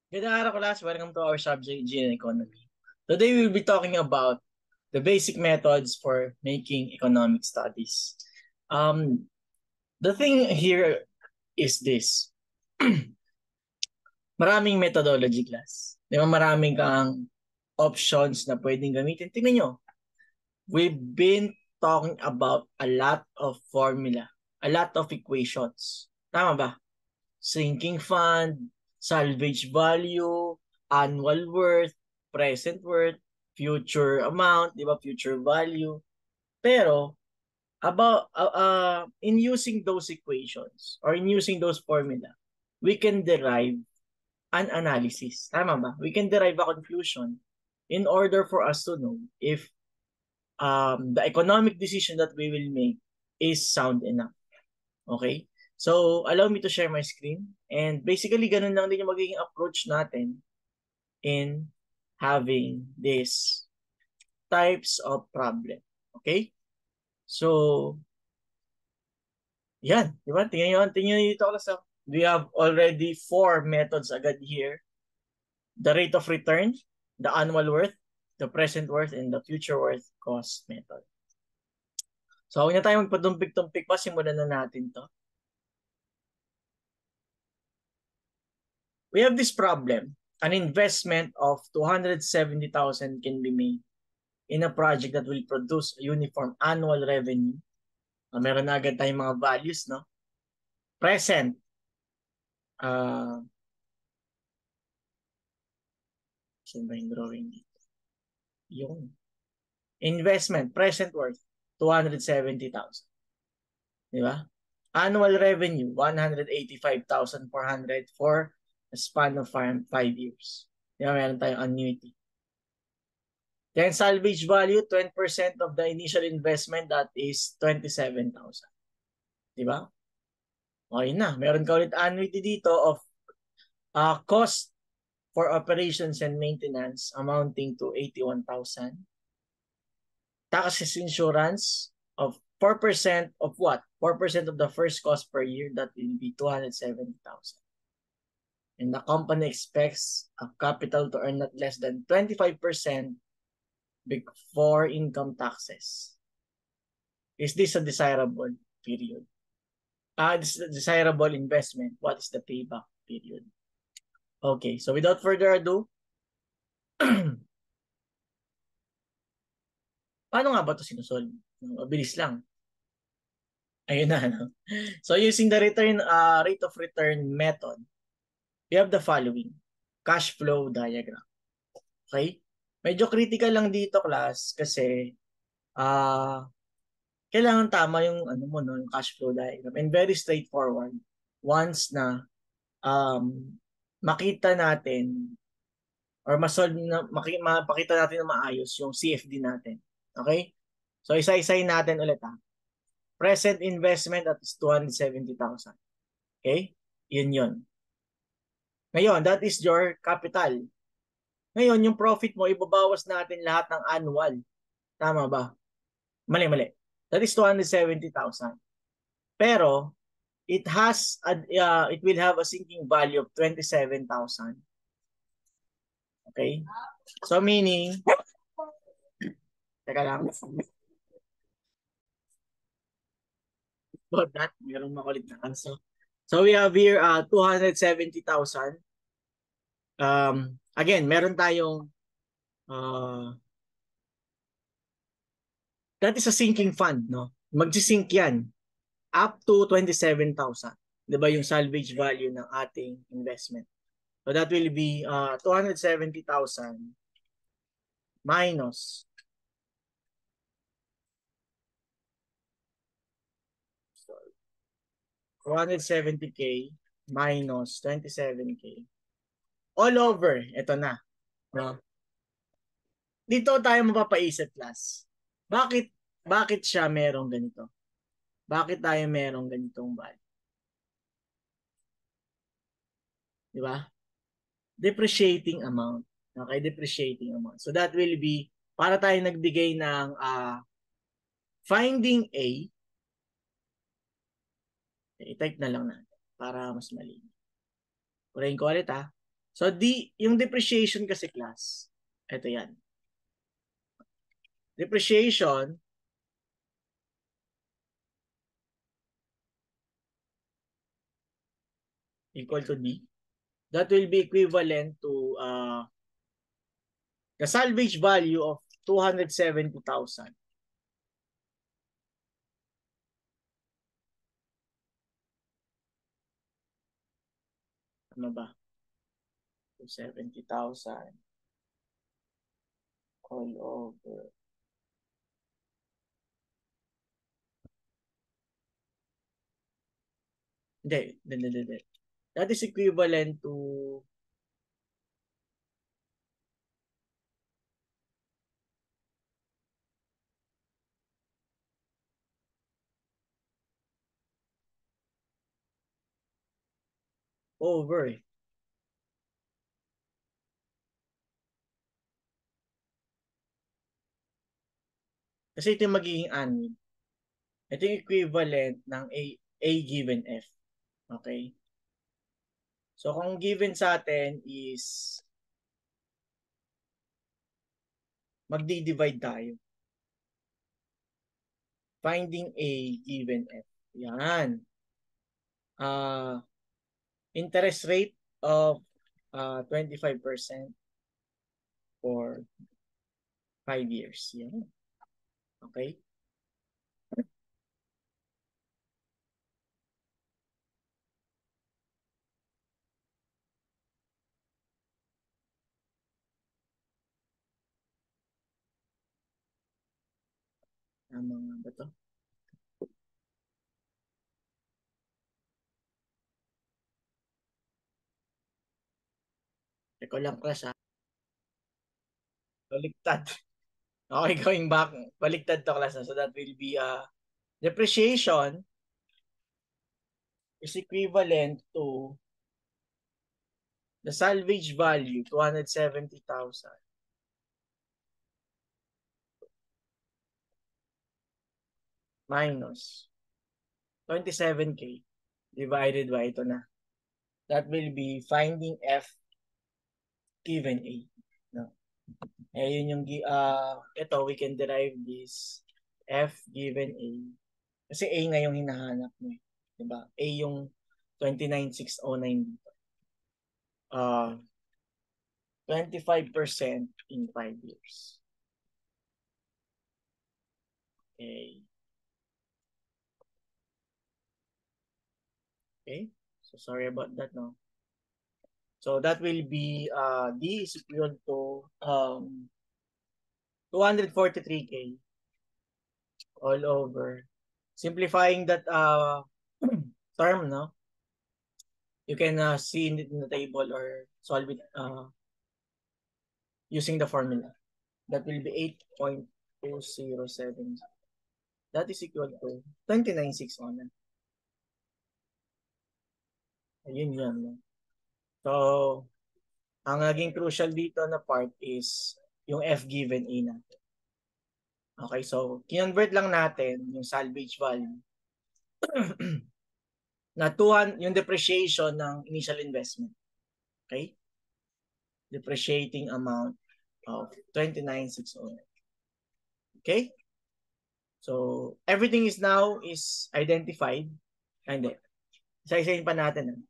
Good araw, class. Welcome to our subject, Gene Economy. Today, we'll be talking about the basic methods for making economic studies. Um, the thing here is this. Maraming methodology, class. Di ba maraming kang options na pwedeng gamitin. Tingnan nyo, we've been talking about a lot of formula, a lot of equations. Tama ba? Sinking fund, salvage value, annual worth, present worth, future amount, di ba? Future value. Pero about in using those equations or in using those formula, we can derive an analysis. Tama ba? We can derive a conclusion in order for us to know if the economic decision that we will make is sound enough. Okay? So, allow me to share my screen. And basically, ganun lang din yung magiging approach natin in having these types of problem. Okay? So, yan. Diba? Tingnan nyo dito class. We have already 4 methods agad here. The rate of return, the annual worth, the present worth, and the future worth cost method. So, huwag na tayo magpadumpik-tumpik pa. Simulan na natin to. We have this problem. An investment of 270,000 can be made in a project that will produce a uniform annual revenue. Meron na agad tayong mga values, no? Present. Saan ba yung drawing dito? Yung investment, present worth, 270,000. Di ba? Annual revenue, 185,400 for a span of 5 years. Di ba? Meron tayong annuity. Then salvage value, 20% of the initial investment, that is 27,000. Diba? Okay na. Meron ka ulit annuity dito of cost for operations and maintenance amounting to 81,000. Taxes insurance of 4% of what? 4% of the first cost per year, that will be 270,000. And the company expects a capital to earn not less than 25% before income taxes. Is this a desirable period? This is a desirable investment. What is the payback period? Okay, so without further ado, paano nga ba ito sinusolve? Mabilis lang. Ayun na, no? So using the rate of return method, we have the following. Cash flow diagram. Okay? Medyo critical lang dito, class, kasi kailangan tama yung ano mo, no, yung cash flow diagram. And very straightforward. Once na makita natin or mapakita natin na maayos yung CFD natin. Okay? So isa-isahin natin ulit ha. Present investment at is 270,000. Okay? Yun. Ngayon, that is your capital. Ngayon, yung profit mo, ibabawas natin lahat ng annual. Tama ba? Mali. That is 270,000. Pero, it will have a sinking value of 27,000. Okay? So, meaning, teka lang. About that, mayroong makulit na kanso. So, we have here 270,000. Again, meron tayong that is a sinking fund, no? Magsisink yan up to 27,000. 'Di ba yung salvage value ng ating investment? So that will be 270,000 minus 270K minus 27K. All over, ito na. No? Dito tayo mapapaisip, class. Bakit siya merong ganito? Bakit tayo merong ganitong value? Di ba? Depreciating amount. Okay, depreciating amount. So that will be, para tayo nagbigay ng finding A, i-type na lang natin para mas malinis. Purahin ko ulit ha. So, yung depreciation kasi class, ito yan. Depreciation equal to D. That will be equivalent to the salvage value of 270,000. Ano ba? 270,000 all over. Hindi. That is equivalent to over. Kasi ito yung magiging annual. Ito yung equivalent ng A given F. Okay? So, kung given sa atin is magdi-divide tayo. Finding A given F. Yan. Interest rate of 25% for 5 years. Yan. Okay? Tama nga ba ito? Teko lang class ha. Baliktad. Okay, going back. Baliktad to class. So that will be depreciation is equivalent to the salvage value, 270,000. Minus 27K divided by ito na. That will be finding F given A. No? Eh, yun yung, ito, we can derive this F given A. Kasi A nga yung hinahanap mo. Diba? A yung 29,609 dito. 25% in 5 years. Okay. Okay. So, sorry about that, no? So, that will be, D is equal to 243K all over. Simplifying that term, no? You can see it in the table or solve it using the formula. That will be 8.207. That is equal to 29,609. Ayun yan. No? So, ang naging crucial dito na part is yung F given A natin. Okay, so, kinonvert lang natin yung salvage value na 200, yung depreciation ng initial investment. Okay? Depreciating amount of 29,609. Okay? So, everything is now is identified. Hindi. Isa-isahin pa natin.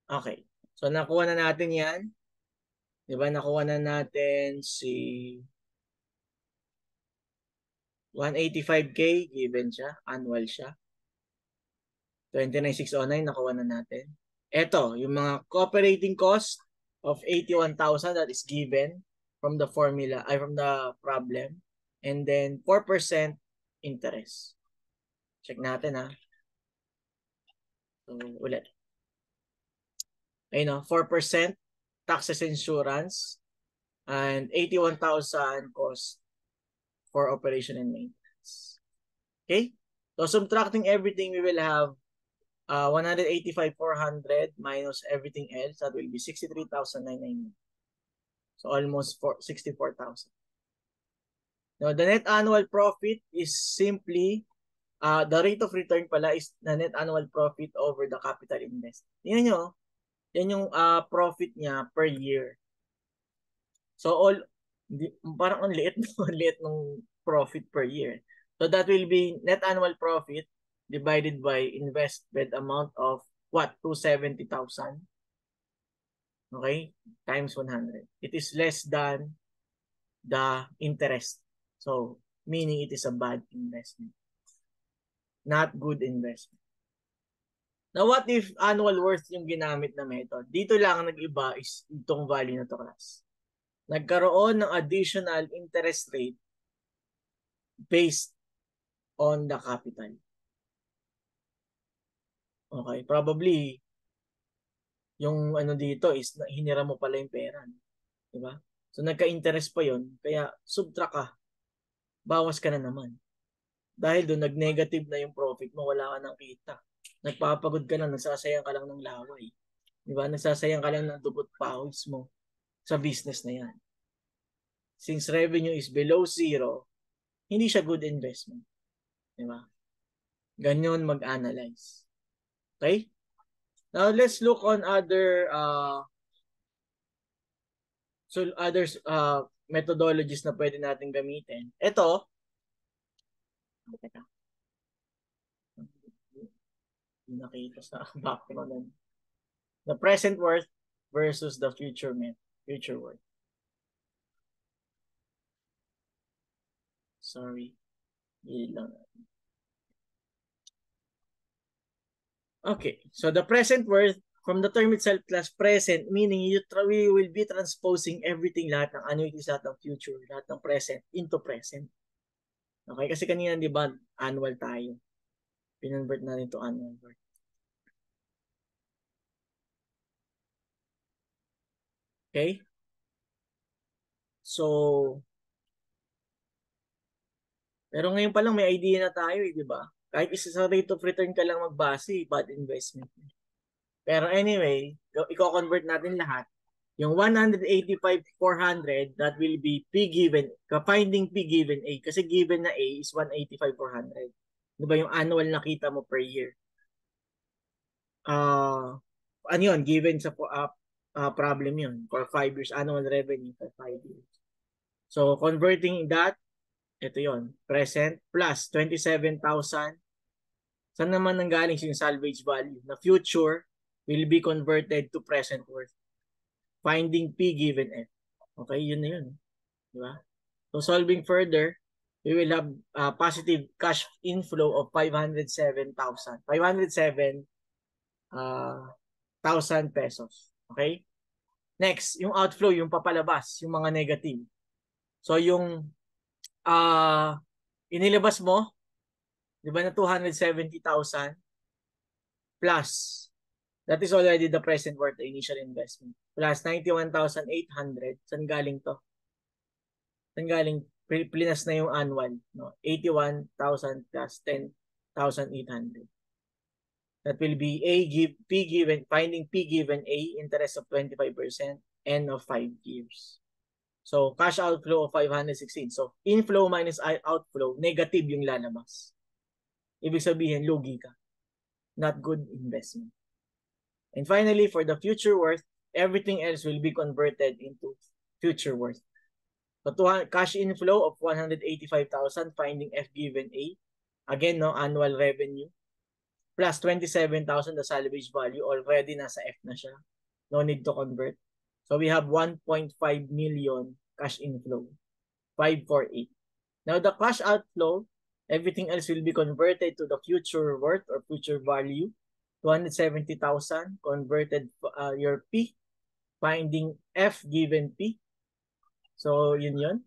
Okay. So, nakuha na natin yan. Diba? Nakuha na natin si 185K given siya. Annual siya. 29,609 nakuha na natin. Ito, yung mga cooperating cost of 81,000 that is given from the formula, from the problem. And then 4% interest. Check natin ha. So, ulit. Ayun no, 4% taxes, insurance, and 81,000 cost for operation and maintenance. Okay? So, subtracting everything, we will have 185,400 minus everything else. That will be 63,999. So, almost 64,000. Now, the net annual profit is simply The rate of return pala is the net annual profit over the capital invest. Tingnan nyo, yan yung profit niya per year. So parang ang liit, ang liit ng profit per year. So that will be net annual profit divided by invested amount of what? 270,000. Okay? Times 100. It is less than the interest. So, meaning it is a bad investment. Not good investment. Now, what if annual worth yung ginamit na method? Dito lang ang nag-iba is itong value na to, class. Nagkaroon ng additional interest rate based on the capital. Okay, probably yung ano dito is hinira mo pala yung pera. Diba? So nagka-interest pa yon, kaya subtract ka. Bawas ka na naman. Dahil doon nag-negative na yung profit mo, wala ka nang kita. Nagpapagod ka lang, nagsasayang ka lang ng laway. Diba? Nagsasayang ka lang ng dugot pawis mo sa business na yan. Since revenue is below zero, hindi siya good investment. Diba? Ganyan mag-analyze. Okay? Now, let's look on other methodologies na pwede natin gamitin. Ito, nakita sa background. The present worth versus the future worth. Sorry. Okay, so the present worth, from the term itself, class present, meaning we will be transposing everything, lahat ng annuities, lahat ng future, lahat ng present, into present. Okay, kasi kanina, di ba, annual tayo. Pinonvert natin to annual worth. Okay? So, pero ngayon pa lang may idea na tayo, di ba? Kahit isa sa rate of return ka lang magbase, bad investment. Pero anyway, i-convert natin lahat. Yung 185,400, that will be P given, finding P given A. Kasi given na A is 185,400. Di ba yung annual nakita mo per year? Ano yun? Given sa problem yun. For 5 years, annual revenue for 5 years. So, converting that, ito yun. Present plus 27,000. Saan naman nanggaling yung salvage value? Na future will be converted to present worth. Finding P given F. Okay, yun na yun. Diba? So, solving further, we will have positive cash inflow of 507,000. 507,000 pesos. Okay? Next, yung outflow, yung papalabas, yung mga negative. So, yung inilabas mo, di ba na 270,000 plus, that is already the present worth, the initial investment, plus 91,800. Saan galing to? Saan galing? Plinas na yung annual. No? 81,000 plus 10,800. That will be P given, finding P given A, interest of 25%, end of 5 years. So, cash outflow of 516. So, inflow minus outflow, negative yung lalabas. Ibig sabihin, lugi ka. Not good investment. And finally, for the future worth, everything else will be converted into future worth. So, cash inflow of 185,000, finding F given A. Again, no, annual revenue. Plus 27,000, the salvage value. Already nasa F na siya. No need to convert. So, we have 1.5 million cash inflow. 548. Now, the cash outflow, everything else will be converted to the future worth or future value. 270,000 converted your P. Finding F given P. So, yun.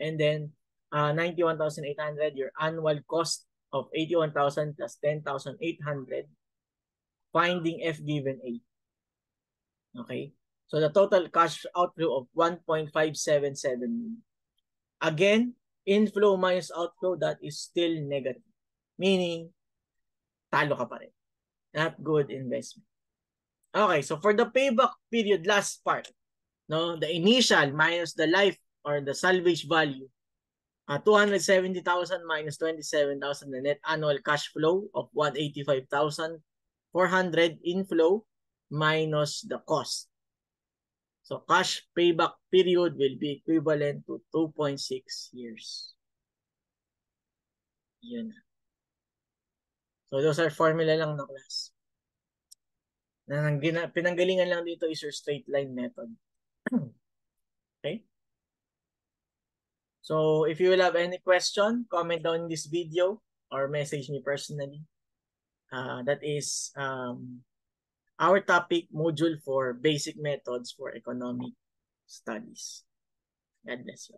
And then, 91,800, your annual cost of 81,000 plus 10,800. Finding F given A. Okay? So, the total cash outflow of 1.577 million. Again, inflow minus outflow, that is still negative. Meaning, talo ka pa rin. Not good investment. Okay, so for the payback period, last part, no, the initial minus the life or the salvage value, 270,000 minus 27,000, the net annual cash flow of 185,400 inflow minus the cost. So cash payback period will be equivalent to 2.6 years. Yun. So those are formula lang na class. Pinanggalingan lang dito is your straight line method. Okay? So if you will have any question, comment down in this video or message me personally. That is our topic module for basic methods for economic studies. God bless you.